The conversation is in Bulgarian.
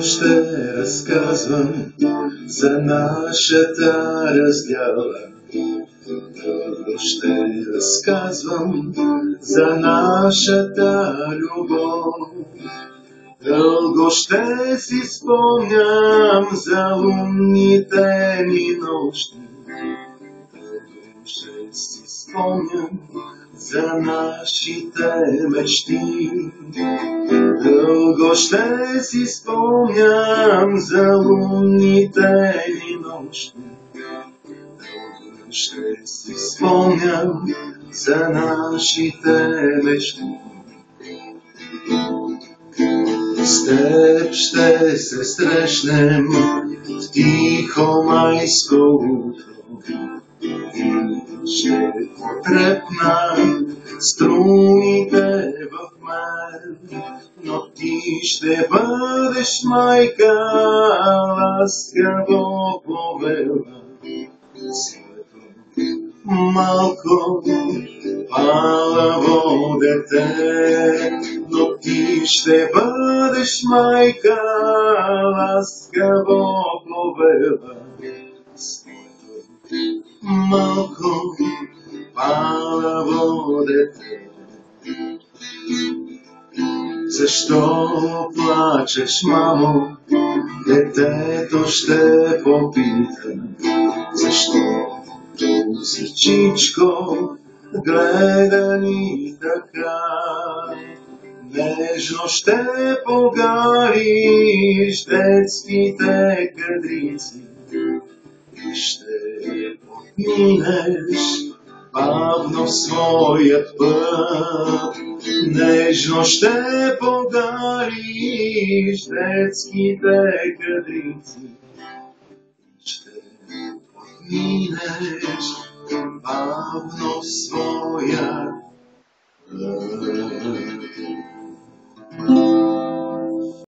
ще разказвам за нашата раздяла. Дълго ще разказвам за нашата любов. Дълго ще си спомням за лунните ми нощи. Дълго ще си спомням за нашите мечти. Дълго ще си спомням за лунните ми нощи. Дълго ще си спомням за нашите мечти. С теб ще се срещнем в тихо майско утро. Ще потрепна струните в мен, но ти ще бъдеш майка, ласкаво повела. Малко палаво дете, но ти ще бъдеш майка, ласкаво повела. Малко палаво дете. Защо плачеш, мамо? Детето ще попита. Защо сичичко гледа ни така? Нежно ще погариш детските кадрици и ще отминеш бавно в своят път. Нежно ще погариш детските кадрици и ще отминеш бавно в своя път.